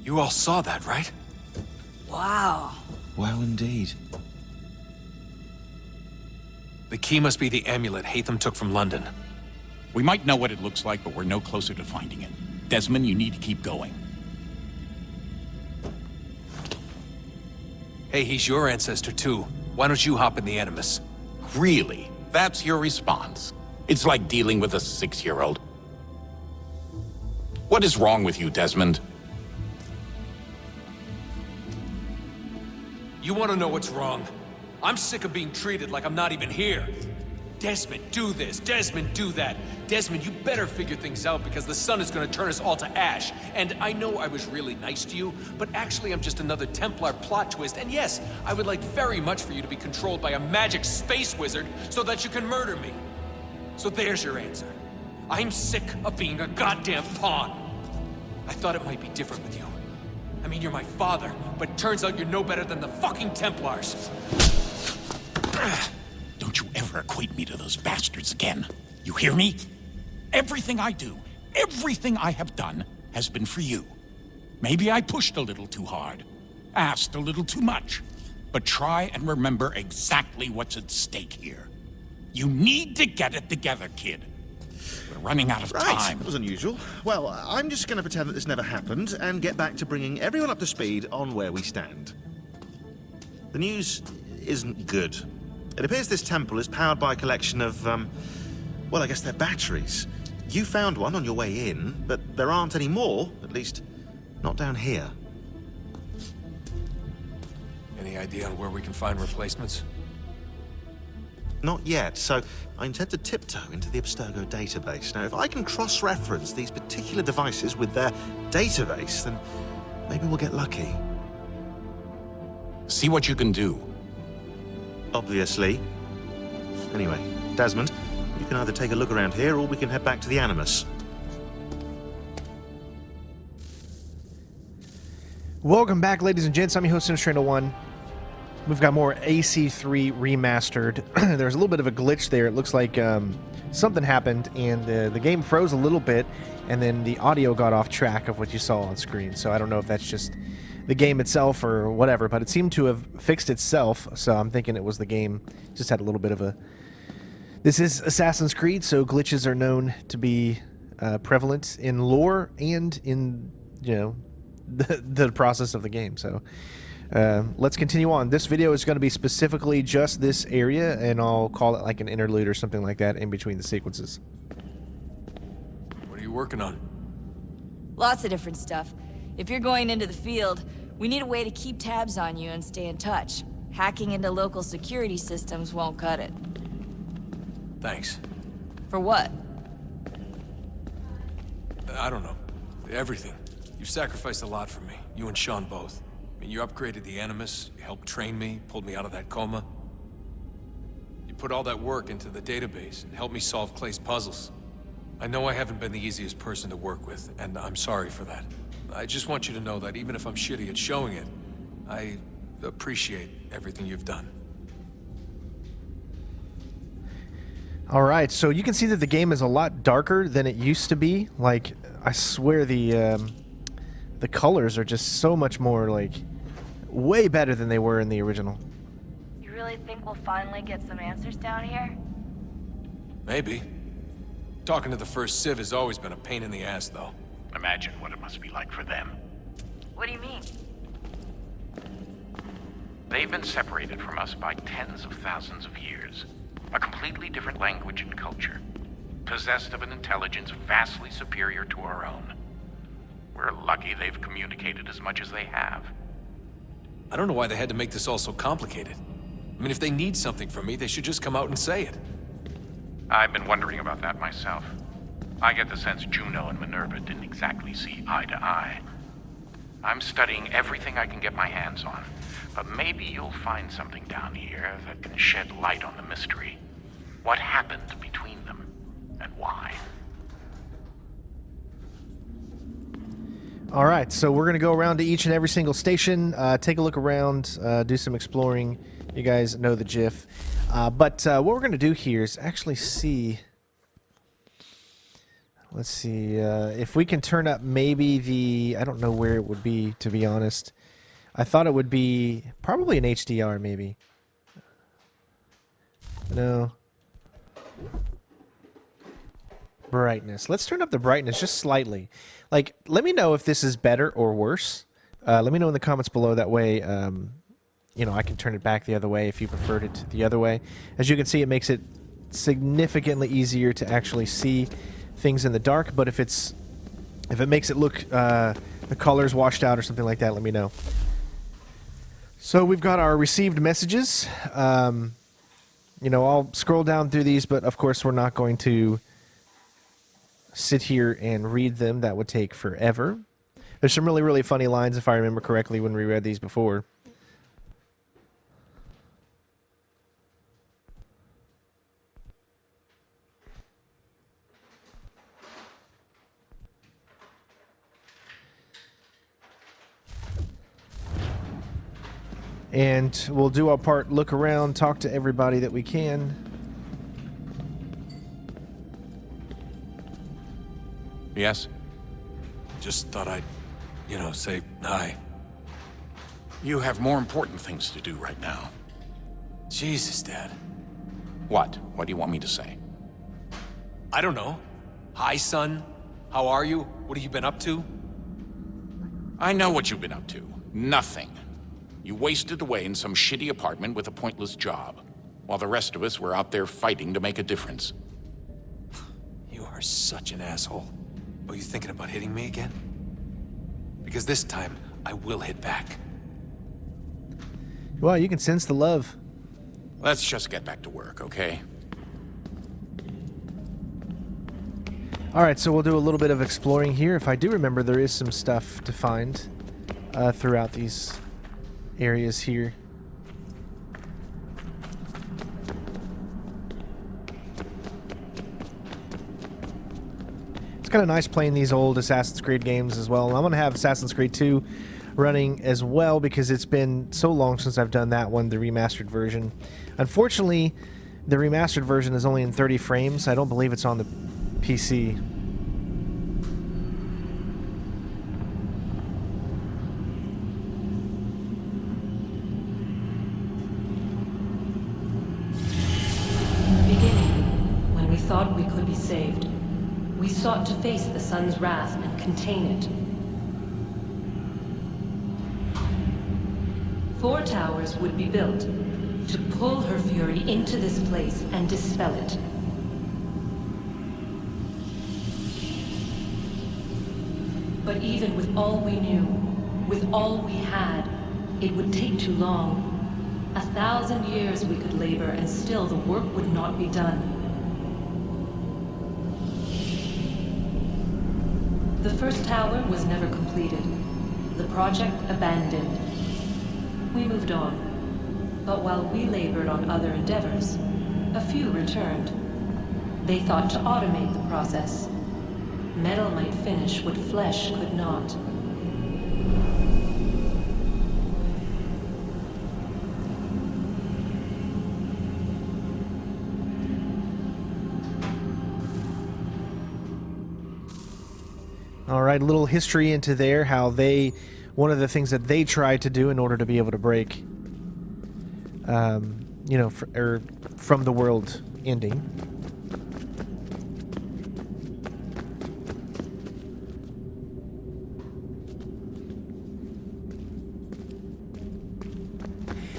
You all saw that, right? Wow. Well, indeed. The key must be the amulet Hatham took from London. We might know what it looks like, but we're no closer to finding it. Desmond, you need to keep going. Hey, he's your ancestor too. Why don't you hop in the Animus? Really? That's your response? It's like dealing with a 6-year-old. What is wrong with you, Desmond? You want to know what's wrong? I'm sick of being treated like I'm not even here. Desmond, do this. Desmond, do that. Desmond, you better figure things out because the sun is going to turn us all to ash. And I know I was really nice to you, but actually I'm just another Templar plot twist. And yes, I would like very much for you to be controlled by a magic space wizard so that you can murder me. So there's your answer. I'm sick of being a goddamn pawn. I thought it might be different with you. I mean, you're my father, but turns out you're no better than the fucking Templars. Don't you ever equate me to those bastards again. You hear me? Everything I do, everything I have done, has been for you. Maybe I pushed a little too hard, asked a little too much, but try and remember exactly what's at stake here. You need to get it together, kid. We're running out of time. That was unusual. Well, I'm just going to pretend that this never happened and get back to bringing everyone up to speed on where we stand. The news isn't good. It appears this temple is powered by a collection of, well, I guess they're batteries. You found one on your way in, but there aren't any more, at least not down here. Any idea on where we can find replacements? Not yet, so I intend to tiptoe into the Abstergo database. Now, if I can cross-reference these particular devices with their database, then maybe we'll get lucky. See what you can do. Obviously. Anyway, Desmond, you can either take a look around here or we can head back to the Animus. Welcome back, ladies and gents. I'm your host, Trainer1. We've got more AC3 Remastered. There's a little bit of a glitch there. It looks like something happened and the game froze a little bit, and then the audio got off track of what you saw on screen. So I don't know if that's just the game itself or whatever, but it seemed to have fixed itself, so I'm thinking it was the game. Just had a little bit of a... This is Assassin's Creed, so glitches are known to be prevalent in lore and in, you know, the process of the game. So let's continue on. This video is going to be specifically just this area, and I'll call it like an interlude or something like that in between the sequences. What are you working on? Lots of different stuff. If you're going into the field, we need a way to keep tabs on you and stay in touch. Hacking into local security systems won't cut it. Thanks. For what? I don't know. Everything. You've sacrificed a lot for me. You and Shaun both. I mean, you upgraded the Animus, you helped train me, pulled me out of that coma. You put all that work into the database and helped me solve Clay's puzzles. I know I haven't been the easiest person to work with, and I'm sorry for that. I just want you to know that even if I'm shitty at showing it, I appreciate everything you've done. Alright, so you can see that the game is a lot darker than it used to be. Like, I swear the colors are just so much more, like, way better than they were in the original. You really think we'll finally get some answers down here? Maybe. Talking to the first Civ has always been a pain in the ass, though. Imagine what it must be like for them. What do you mean? They've been separated from us by tens of thousands of years. A completely different language and culture. Possessed of an intelligence vastly superior to our own. We're lucky they've communicated as much as they have. I don't know why they had to make this all so complicated. I mean, if they need something from me, they should just come out and say it. I've been wondering about that myself. I get the sense Juno and Minerva didn't exactly see eye to eye. I'm studying everything I can get my hands on, but maybe you'll find something down here that can shed light on the mystery. What happened between them, and why? Alright, so we're going to go around to each and every single station, take a look around, do some exploring. You guys know the gif. But what we're going to do here is actually see... Let's see if we can turn up maybe the... I don't know where it would be, to be honest. I thought it would be probably an HDR, maybe. No. Brightness. Let's turn up the brightness just slightly. Like, let me know if this is better or worse. Let me know in the comments below. That way, you know, I can turn it back the other way if you preferred it the other way. As you can see, it makes it significantly easier to actually see things in the dark. But if it makes it look the colors washed out or something like that, let me know. So we've got our received messages. You know, I'll scroll down through these, but of course we're not going to sit here and read them. That would take forever. There's some really, really funny lines, if I remember correctly, when we read these before. And we'll do our part, look around, talk to everybody that we can. Yes? Just thought I'd, you know, say hi. You have more important things to do right now. Jesus, Dad. What? What do you want me to say? I don't know. Hi, son. How are you? What have you been up to? I know what you've been up to. Nothing. You wasted away in some shitty apartment with a pointless job, while the rest of us were out there fighting to make a difference. You are such an asshole. Are you thinking about hitting me again? Because this time, I will hit back. Well, you can sense the love. Let's just get back to work, okay? Alright, so we'll do a little bit of exploring here. If I do remember, there is some stuff to find throughout these areas here. It's kind of nice playing these old Assassin's Creed games as well. I'm going to have Assassin's Creed 2 running as well because it's been so long since I've done that one, the remastered version. Unfortunately, the remastered version is only in 30 frames. I don't believe it's on the PC. Thought we could be saved. We sought to face the sun's wrath and contain it. 4 towers would be built to pull her fury into this place and dispel it. But even with all we knew, with all we had, it would take too long. 1,000 years we could labor and still the work would not be done. The first tower was never completed. The project abandoned. We moved on. But while we labored on other endeavors, a few returned. They thought to automate the process. Metal might finish what flesh could not. All right, a little history into there, how they, one of the things that they tried to do in order to be able to break, you know, from the world ending.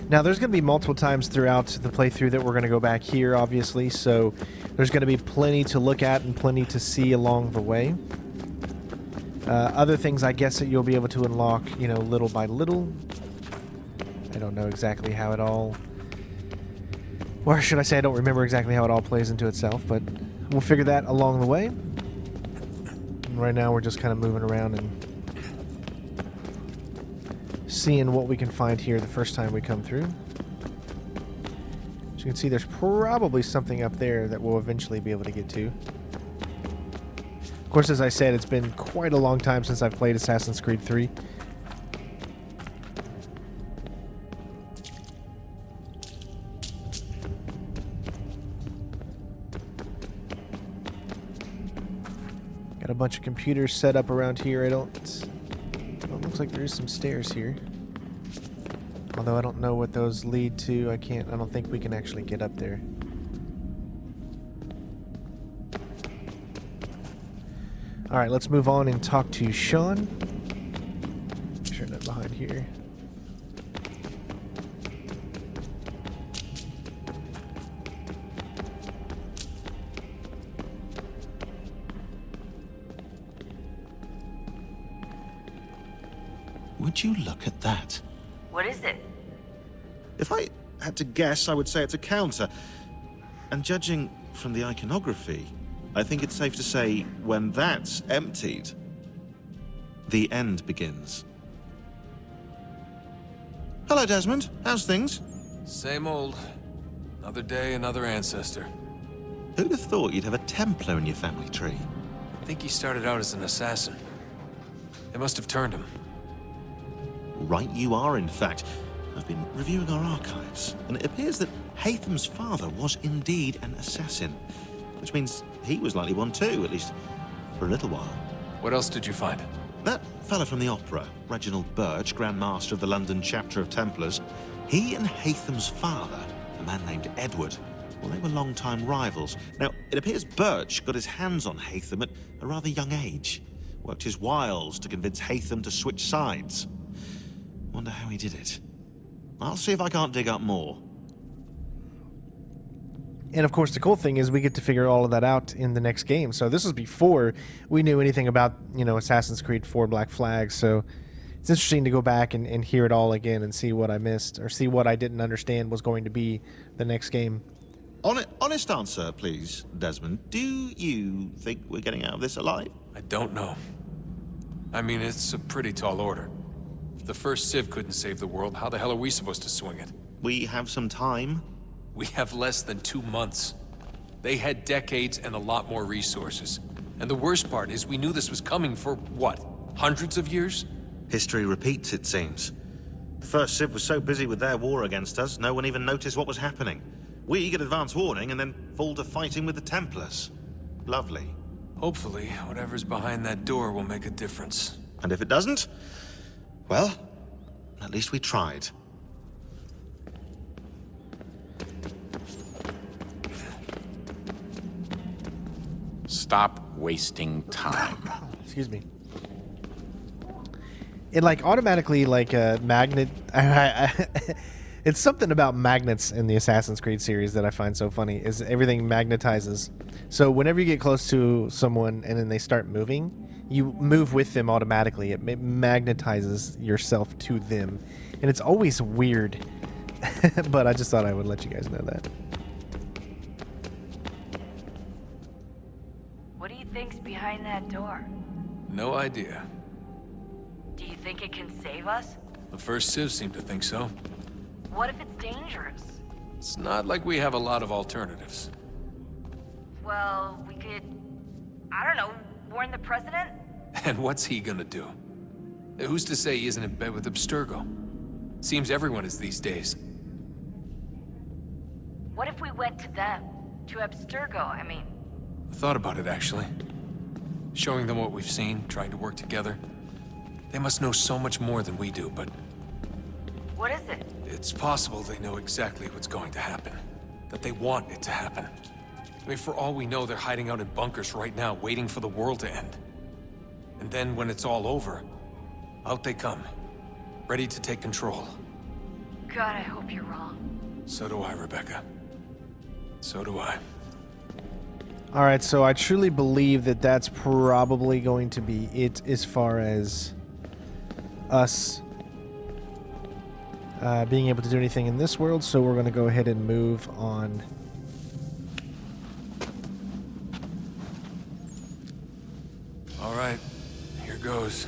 Now, there's going to be multiple times throughout the playthrough that we're going to go back here, obviously, so there's going to be plenty to look at and plenty to see along the way. Other things, I guess, that you'll be able to unlock, you know, little by little. I don't know exactly how it all... Or should I say I don't remember exactly how it all plays into itself, but we'll figure that along the way. And right now we're just kind of moving around and seeing what we can find here the first time we come through. As you can see, there's probably something up there that we'll eventually be able to get to. Of course, as I said, it's been quite a long time since I've played Assassin's Creed 3. Got a bunch of computers set up around here. Well, it looks like there is some stairs here. Although I don't know what those lead to. I don't think we can actually get up there. Alright, let's move on and talk to SHAUN. Make sure not behind here. Would you look at that? What is it? If I had to guess, I would say it's a counter. And judging from the iconography, I think it's safe to say when that's emptied, the end begins. Hello, Desmond. How's things? Same old. Another day, another ancestor. Who'd have thought you'd have a Templar in your family tree? I think he started out as an assassin. They must have turned him. Right you are, in fact. I've been reviewing our archives, and it appears that Haytham's father was indeed an assassin, which means he was likely one too, at least for a little while. What else did you find? That fella from the opera, Reginald Birch, Grand Master of the London chapter of Templars, he and Haytham's father, a man named Edward, well, they were long-time rivals. Now, it appears Birch got his hands on Haytham at a rather young age, worked his wiles to convince Haytham to switch sides. Wonder how he did it. I'll see if I can't dig up more. And of course, the cool thing is we get to figure all of that out in the next game. So this was before we knew anything about, Assassin's Creed 4 Black Flag. So it's interesting to go back and hear it all again and see what I missed or see what I didn't understand was going to be the next game. Honest answer, please, Desmond. Do you think we're getting out of this alive? I don't know. I mean, it's a pretty tall order. If the first Civ couldn't save the world, how the hell are we supposed to swing it? We have some time. We have less than 2 months. They had decades and a lot more resources. And the worst part is we knew this was coming for, what, hundreds of years? History repeats, it seems. The first Civ was so busy with their war against us, no one even noticed what was happening. We get advance warning and then fall to fighting with the Templars. Lovely. Hopefully, whatever's behind that door will make a difference. And if it doesn't, well, at least we tried. Stop wasting time. Excuse me. It automatically magnet. It's something about magnets in the Assassin's Creed series that I find so funny. Is everything magnetizes. So whenever you get close to someone and then they start moving, you move with them automatically. It magnetizes yourself to them, and it's always weird. But I just thought I would let you guys know that. What do you think's behind that door? No idea. Do you think it can save us? The first Civ seemed to think so. What if it's dangerous? It's not like we have a lot of alternatives. Well, we could, I don't know, warn the president? And what's he gonna do? Who's to say he isn't in bed with Abstergo? Seems everyone is these days. What if we went to them? To Abstergo, I mean. I thought about it, actually. Showing them what we've seen, trying to work together. They must know so much more than we do, but... What is it? It's possible they know exactly what's going to happen. That they want it to happen. I mean, for all we know, they're hiding out in bunkers right now, waiting for the world to end. And then, when it's all over, out they come. Ready to take control. God, I hope you're wrong. So do I, Rebecca. So do I. Alright, so I truly believe that that's probably going to be it as far as us being able to do anything in this world, so we're going to go ahead and move on. All right, here goes.